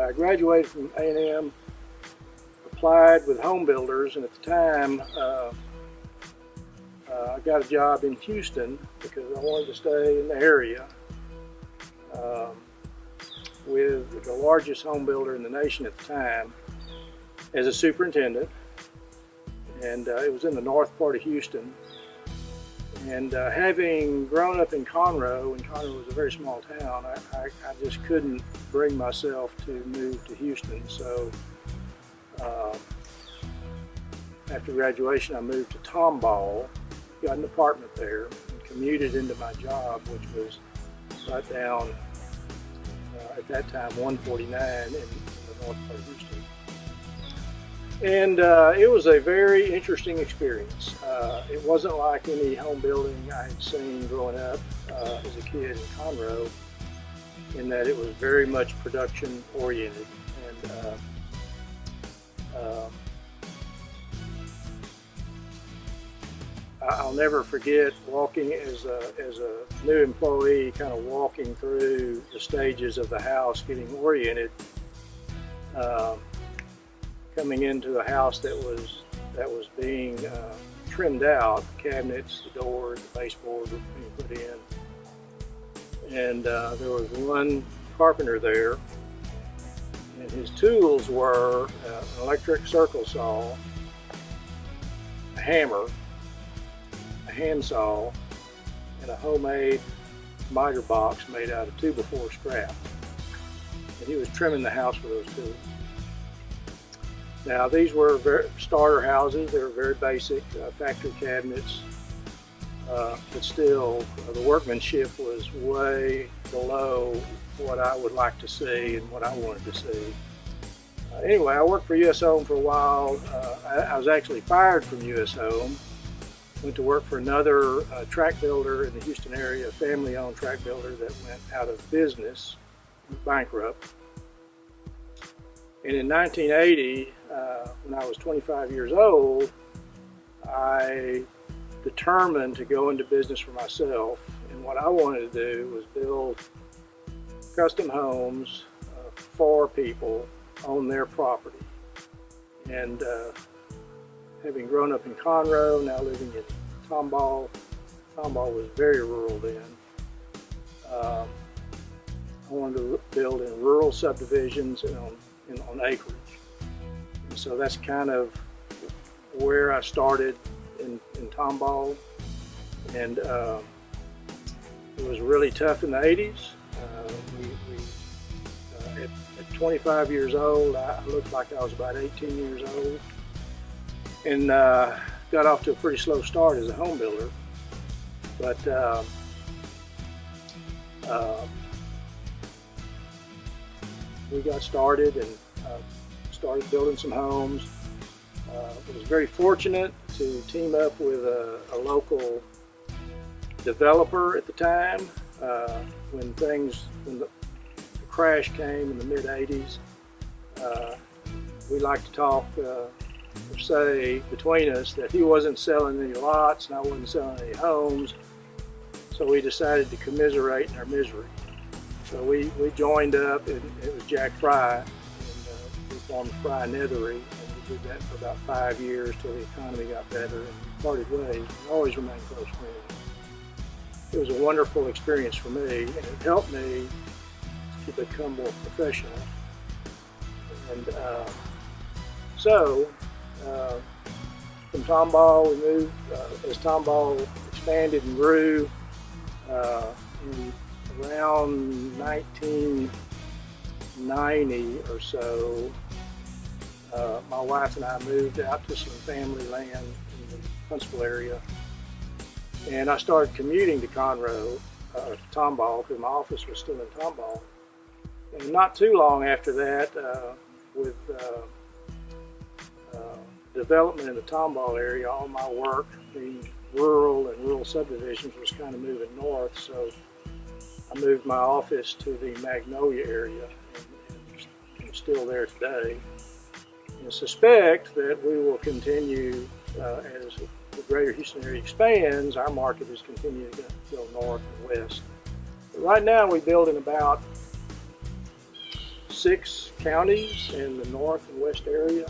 I graduated from A&M, applied with home builders, and at the time I got a job in Houston because I wanted to stay in the area with the largest home builder in the nation at the time as a superintendent, and it was in the north part of Houston. And having grown up in Conroe, and Conroe was a very small town, I just couldn't bring myself to move to Houston. So after graduation, I moved to Tomball, got an apartment there, and commuted into my job, which was right down at that time 149 in the north part of Houston. And it was a very interesting experience. It wasn't like any home building I had seen growing up as a kid in Conroe, in that it was very much production oriented. And I'll never forget walking as a new employee, kind of walking through the stages of the house, getting oriented, coming into a house that was being trimmed out, the cabinets, the doors, the baseboard were being put in, and there was one carpenter there, and his tools were an electric circle saw, a hammer, a handsaw, and a homemade miter box made out of 2x4 scrap. And he was trimming the house with those tools. Now, these were starter houses. They were very basic factory cabinets, but still the workmanship was way below what I would like to see and what I wanted to see. Anyway, I worked for US Home for a while. I was actually fired from US Home. Went to work for another track builder in the Houston area, a family-owned track builder that went out of business, bankrupt. And in 1980, when I was 25 years old, I determined to go into business for myself. And what I wanted to do was build custom homes for people on their property. And having grown up in Conroe, now living in Tomball was very rural then. I wanted to build in rural subdivisions and on acreage. And so that's kind of where I started in Tomball. And it was really tough in the 80s. At 25 years old, I looked like I was about 18 years old. And got off to a pretty slow start as a home builder, but we got started and started building some homes. I was very fortunate to team up with a local developer at the time when the crash came in the mid-80s. We like to talk or say between us that he wasn't selling any lots and I wasn't selling any homes, so we decided to commiserate in our misery. So we joined up, and it was Jack Fry, and we formed Fry Neathery, and we did that for about 5 years till the economy got better and we parted ways. We always remained close friends. It was a wonderful experience for me, and it helped me to become more professional. And from Tomball, we moved, as Tomball expanded and grew, in around 1990 or so, my wife and I moved out to some family land in the Huntsville area, and I started commuting to Conroe, Tomball, because my office was still in Tomball. And not too long after that, with development in the Tomball area, all my work, being rural subdivisions, was kind of moving north. So I moved my office to the Magnolia area, and I'm still there today. And I suspect that we will continue as the greater Houston area expands. Our market is continuing to go north and west. But right now we build in about 6 counties in the north and west area.